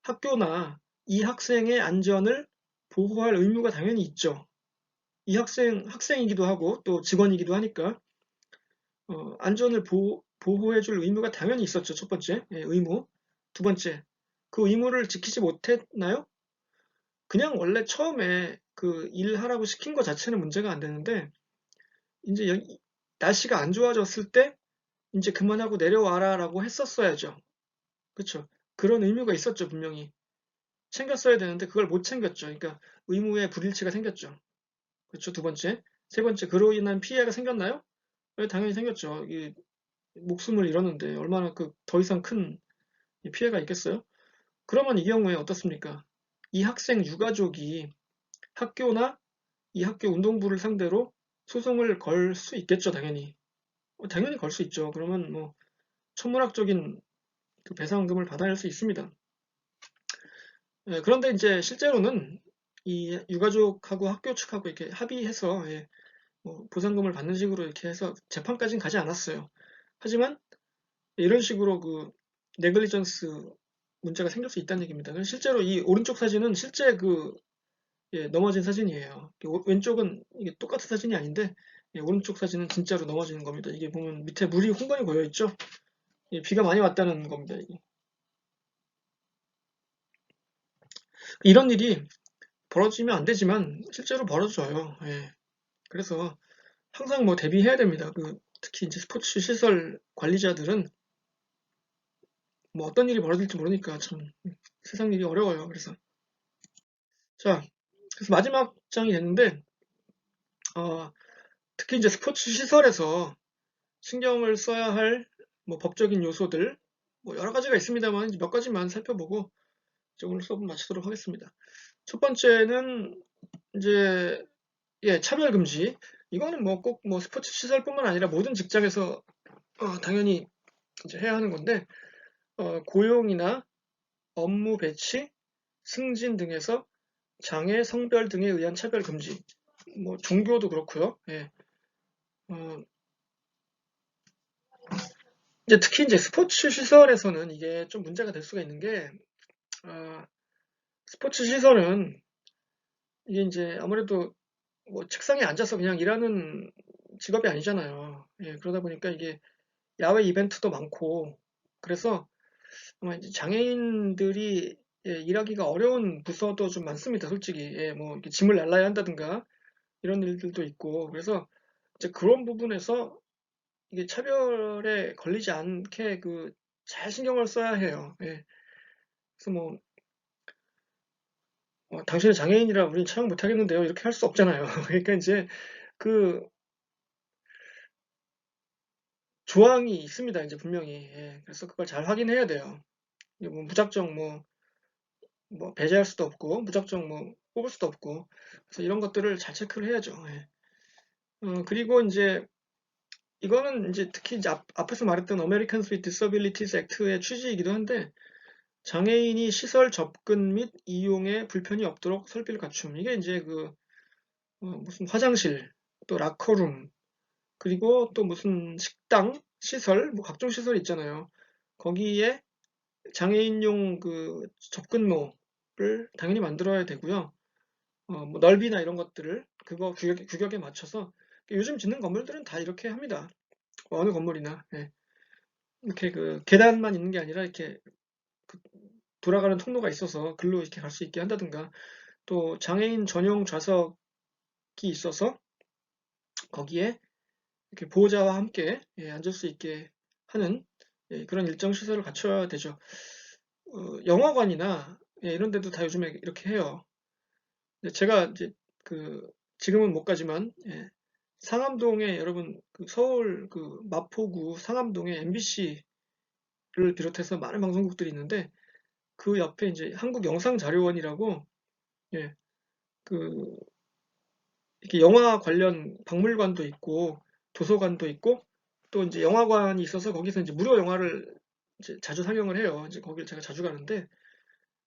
학교나 이 학생의 안전을 보호할 의무가 당연히 있죠. 이 학생이기도 하고 또 직원이기도 하니까 안전을 보호해줄 의무가 당연히 있었죠. 첫 번째, 예, 의무. 두 번째, 그 의무를 지키지 못했나요? 그냥 원래 처음에 그 일하라고 시킨 것 자체는 문제가 안 되는데 이제 날씨가 안 좋아졌을 때 이제 그만하고 내려와라라고 했었어야죠. 그렇죠? 그런 의무가 있었죠, 분명히. 챙겼어야 되는데 그걸 못 챙겼죠. 그러니까 의무에 불일치가 생겼죠. 그렇죠, 두 번째. 세 번째, 그로 인한 피해가 생겼나요? 네, 당연히 생겼죠. 목숨을 잃었는데 얼마나 그 더 이상 큰 피해가 있겠어요? 그러면 이 경우에 어떻습니까? 이 학생 유가족이 학교나 이 학교 운동부를 상대로 소송을 걸 수 있겠죠, 당연히. 당연히 걸 수 있죠. 그러면 뭐 천문학적인 그 배상금을 받아낼 수 있습니다. 예, 그런데 이제 실제로는 이 유가족하고 학교 측하고 이렇게 합의해서 예, 뭐 보상금을 받는 식으로 이렇게 해서 재판까지는 가지 않았어요. 하지만 이런 식으로 그 네글리전스 문제가 생길 수 있다는 얘기입니다. 실제로 이 오른쪽 사진은 실제 그 예, 넘어진 사진이에요. 왼쪽은 이게 똑같은 사진이 아닌데 예, 오른쪽 사진은 진짜로 넘어지는 겁니다. 이게 보면 밑에 물이 홍건이 고여 있죠. 예, 비가 많이 왔다는 겁니다. 이게. 이런 일이 벌어지면 안 되지만 실제로 벌어져요. 예. 그래서 항상 뭐 대비해야 됩니다. 그 특히 이제 스포츠 시설 관리자들은 뭐 어떤 일이 벌어질지 모르니까 참 세상 일이 어려워요. 그래서 자, 그래서 마지막 장이 됐는데 어, 특히 이제 스포츠 시설에서 신경을 써야 할 뭐 법적인 요소들 뭐 여러 가지가 있습니다만 몇 가지만 살펴보고 이제 오늘 수업을 마치도록 하겠습니다. 첫 번째는 이제 예, 차별 금지. 이거는 뭐 꼭 뭐 스포츠 시설뿐만 아니라 모든 직장에서 당연히 이제 해야 하는 건데 고용이나 업무 배치, 승진 등에서 장애, 성별 등에 의한 차별 금지. 뭐 종교도 그렇고요. 예. 어, 이제 특히 이제 스포츠 시설에서는 이게 좀 문제가 될 수가 있는 게 어, 스포츠 시설은 이게 이제 아무래도 뭐 책상에 앉아서 그냥 일하는 직업이 아니잖아요. 예, 그러다 보니까 이게 야외 이벤트도 많고 그래서 아마 이제 장애인들이 예, 일하기가 어려운 부서도 좀 많습니다. 솔직히 예, 뭐 이렇게 짐을 날라야 한다든가 이런 일들도 있고 그래서 이제 그런 부분에서 이게 차별에 걸리지 않게 그 잘 신경을 써야 해요. 예. 그래서 뭐 당신은 장애인이라 우린 촬영 못 하겠는데요. 이렇게 할 수 없잖아요. 그러니까 이제 그 조항이 있습니다. 이제 분명히. 예. 그래서 그걸 잘 확인해야 돼요. 이게 뭐 무작정 뭐 배제할 수도 없고 무작정 뭐 뽑을 수도 없고 그래서 이런 것들을 잘 체크를 해야죠. 예. 그리고 이제 이거는 이제 특히 이제 앞에서 말했던 Americans with Disabilities Act의 취지이기도 한데 장애인이 시설 접근 및 이용에 불편이 없도록 설비를 갖춤. 이게 이제 그 무슨 화장실, 또 라커룸, 그리고 또 무슨 식당 시설, 뭐 각종 시설 있잖아요. 거기에 장애인용 그 접근로를 당연히 만들어야 되고요. 뭐 넓이나 이런 것들을 그거 규격에 맞춰서 요즘 짓는 건물들은 다 이렇게 합니다. 어느 건물이나 예. 이렇게 그 계단만 있는 게 아니라 이렇게 그 돌아가는 통로가 있어서 글로 이렇게 갈 수 있게 한다든가 또 장애인 전용 좌석이 있어서 거기에 이렇게 보호자와 함께 예, 앉을 수 있게 하는 예, 그런 일정 시설을 갖춰야 되죠. 영화관이나 예, 이런 데도 다 요즘에 이렇게 해요. 제가 이제 그 지금은 못 가지만 예, 상암동에 여러분 그 서울 그 마포구 상암동에 MBC를 비롯해서 많은 방송국들이 있는데 그 옆에 이제 한국영상자료원이라고 예, 그 이렇게 영화 관련 박물관도 있고 도서관도 있고 또 이제 영화관이 있어서 거기서 이제 무료 영화를 이제 자주 상영을 해요. 이제 거기를 제가 자주 가는데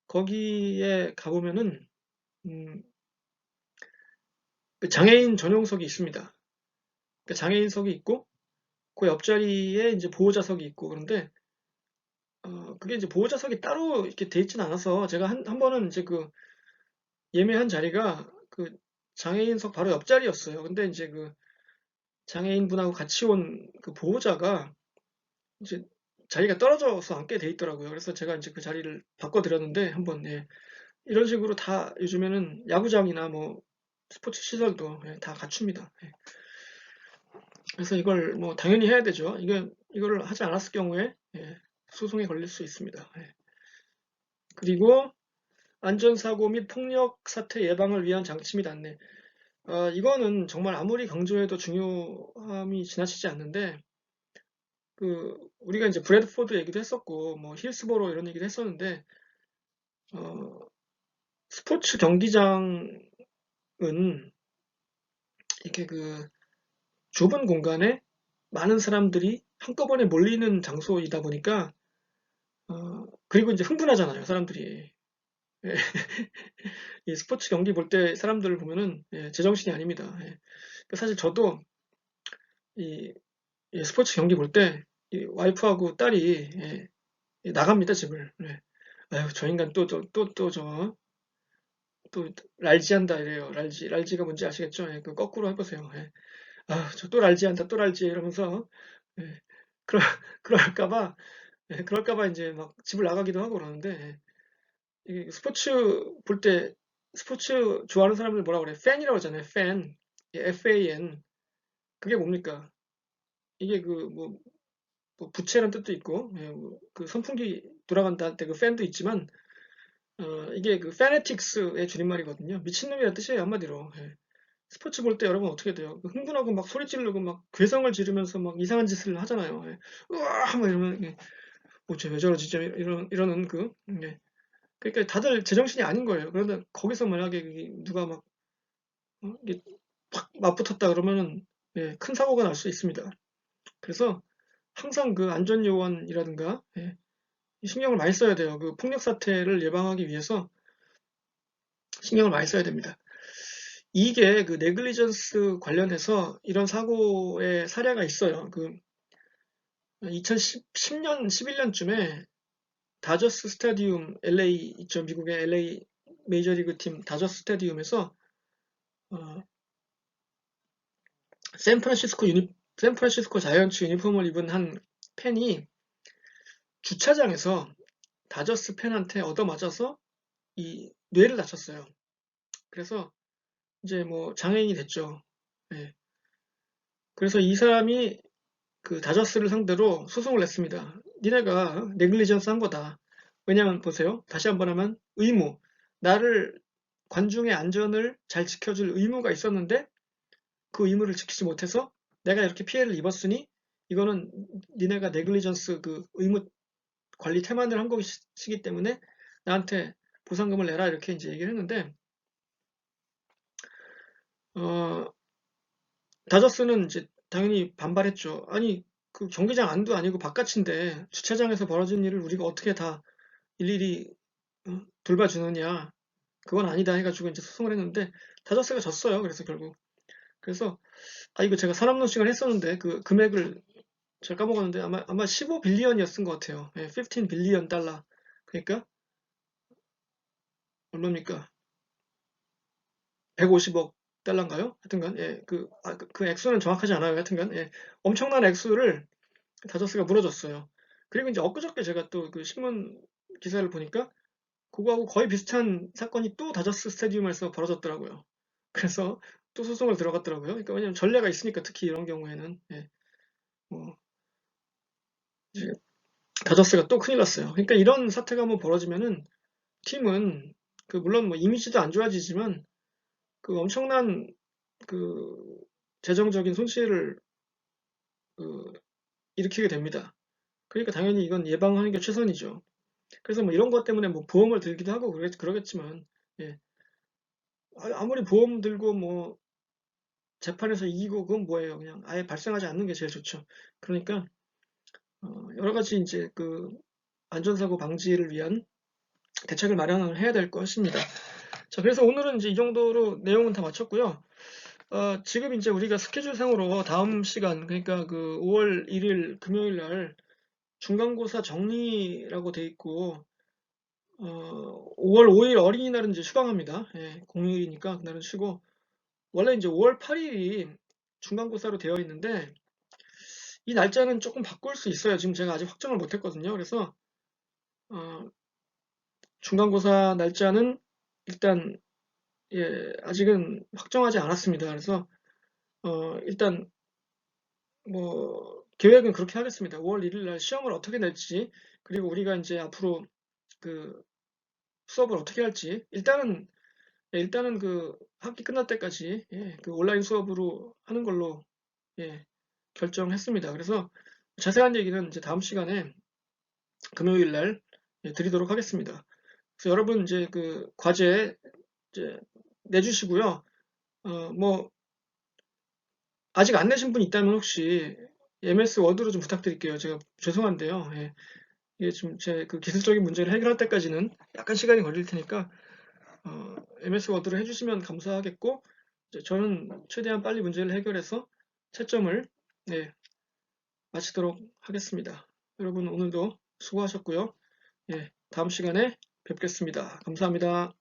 거기에 가보면은 음, 그 장애인 전용석이 있습니다. 그 장애인석이 있고 그 옆자리에 이제 보호자석이 있고 그런데 그게 이제 보호자석이 따로 이렇게 돼 있진 않아서 제가 한 번은 이제 그 예매한 자리가 그 장애인석 바로 옆자리였어요. 근데 이제 그 장애인분하고 같이 온 그 보호자가 이제 자리가 떨어져서 앉게 돼 있더라고요. 그래서 제가 이제 그 자리를 바꿔드렸는데 한번 예. 이런 식으로 다 요즘에는 야구장이나 뭐 스포츠 시설도 예, 다 갖춥니다. 예. 그래서 이걸 뭐 당연히 해야 되죠. 이거를 하지 않았을 경우에 예, 소송에 걸릴 수 있습니다. 예. 그리고 안전사고 및 폭력 사태 예방을 위한 장치 및 안내. 이거는 정말 아무리 강조해도 중요함이 지나치지 않는데 우리가 이제 브래드포드 얘기도 했었고 뭐 힐스보로 이런 얘기도 했었는데 어, 스포츠 경기장은 이렇게 그 좁은 공간에 많은 사람들이 한꺼번에 몰리는 장소이다 보니까 그리고 이제 흥분하잖아요, 사람들이. 예. 이 스포츠 경기 볼 때 사람들을 보면은 예, 제정신이 아닙니다. 예. 그 사실 저도 이, 이 스포츠 경기 볼 때 와이프하고 딸이 예, 나갑니다 집을. 예. 아유 저 인간 또 랄지한다 이래요. 랄지가 뭔지 아시겠죠? 예, 그 거꾸로 해보세요. 예. 아, 저 또 랄지한다, 또 랄지 이러면서 예, 그럴 그럴까봐 그럴까봐 이제 막 집을 나가기도 하고 그러는데 이 스포츠 볼 때 스포츠 좋아하는 사람들 뭐라 그래? 팬이라고 하잖아요. 팬. 예, FAN. 그게 뭡니까? 이게 뭐 부채라는 뜻도 있고 예, 뭐그 선풍기 돌아간다 할 때 그 팬도 있지만 이게 그 페네틱스의 줄임말이거든요. 미친놈이라는 뜻이에요, 한마디로. 예. 스포츠 볼 때 여러분 어떻게 돼요? 그 흥분하고 막 소리 지르고 막 괴성을 지르면서 막 이상한 짓을 하잖아요. 예. 으아! 막 이러면 쟤왜 저러지? 진짜 이러는 예. 그러니까 다들 제정신이 아닌 거예요. 그런데 거기서 만약에 누가 막 이게 팍 맞붙었다 그러면은 예, 큰 사고가 날 수 있습니다. 그래서 항상 그 안전 요원이라든가 예, 신경을 많이 써야 돼요. 그 폭력 사태를 예방하기 위해서 신경을 많이 써야 됩니다. 이게 그 네글리전스 관련해서 이런 사고의 사례가 있어요. 그 2010년, 11년쯤에 다저스 스타디움 LA 있죠. 미국의 LA 메이저리그 팀 다저스 스타디움에서 어, 샌프란시스코 자이언츠 유니폼을 입은 한 팬이 주차장에서 다저스 팬한테 얻어맞아서 이 뇌를 다쳤어요. 그래서 이제 뭐 장애인이 됐죠. 예. 그래서 이 사람이 그 다저스를 상대로 소송을 냈습니다. 니네가 네글리전스 한 거다. 왜냐면 보세요. 다시 한번 하면 의무. 나를 관중의 안전을 잘 지켜줄 의무가 있었는데 그 의무를 지키지 못해서 내가 이렇게 피해를 입었으니 이거는 니네가 네글리전스 그 의무 관리 태만을 한 것이기 때문에 나한테 보상금을 내라 이렇게 이제 얘기를 했는데 어, 다저스는 이제 당연히 반발했죠. 아니 그 경기장 안도 아니고 바깥인데 주차장에서 벌어진 일을 우리가 어떻게 다 일일이 돌봐주느냐 그건 아니다 해가지고 이제 소송을 했는데 다저스가 졌어요. 그래서 결국 그래서 이거 제가 산업론 시간 했었는데 그 금액을 제가 까먹었는데 아마 15빌리언이었던 것 같아요. 예, 15빌리언 달러. 그러니까 얼마입니까? 150억 달러인가요? 하여튼간 예, 그 액수는 정확하지 않아요. 하여튼간 예, 엄청난 액수를 다저스가 물어줬어요. 그리고 이제 엊그저께 제가 또 그 신문 기사를 보니까 그거하고 거의 비슷한 사건이 또 다저스 스타디움에서 벌어졌더라고요. 그래서 또 소송을 들어갔더라고요. 그러니까 왜냐면 전례가 있으니까 특히 이런 경우에는 예, 뭐 이제 다저스가 또 큰일 났어요. 그러니까 이런 사태가 한번 벌어지면은 팀은 그 물론 뭐 이미지도 안 좋아지지만 그 엄청난 그 재정적인 손실을 그 일으키게 됩니다. 그러니까 당연히 이건 예방하는 게 최선이죠. 그래서 뭐 이런 것 때문에 뭐 보험을 들기도 하고 그러겠지만 예. 아무리 보험 들고 뭐 재판에서 이기고 그건 뭐예요? 그냥 아예 발생하지 않는 게 제일 좋죠. 그러니까 여러 가지 이제 그 안전사고 방지를 위한 대책을 마련을 해야 될 것입니다. 자, 그래서 오늘은 이제 이 정도로 내용은 다 마쳤고요. 지금 이제 우리가 스케줄상으로 다음 시간, 그러니까 그 5월 1일 금요일 날 중간고사 정리라고 돼 있고, 5월 5일 어린이날은 이제 휴강합니다. 예, 공휴일이니까 그날은 쉬고, 원래 이제 5월 8일이 중간고사로 되어 있는데, 이 날짜는 조금 바꿀 수 있어요. 지금 제가 아직 확정을 못 했거든요. 그래서, 어, 중간고사 날짜는 일단, 예, 아직은 확정하지 않았습니다. 그래서, 일단, 뭐, 계획은 그렇게 하겠습니다. 5월 1일 날 시험을 어떻게 낼지, 그리고 우리가 이제 앞으로 그 수업을 어떻게 할지, 일단은 그 학기 끝날 때까지, 예, 그 온라인 수업으로 하는 걸로, 예, 결정했습니다. 그래서 자세한 얘기는 이제 다음 시간에 금요일 날 예, 드리도록 하겠습니다. 그래서 여러분 이제 그 과제 이제 내주시고요. 뭐 아직 안 내신 분 있다면 혹시 MS 워드로 좀 부탁드릴게요. 제가 죄송한데요. 예, 이게 지금 제 그 기술적인 문제를 해결할 때까지는 약간 시간이 걸릴 테니까 MS 워드로 해주시면 감사하겠고, 이제 저는 최대한 빨리 문제를 해결해서 채점을 네, 마치도록 하겠습니다. 여러분 오늘도 수고하셨고요. 예, 다음 시간에 뵙겠습니다. 감사합니다.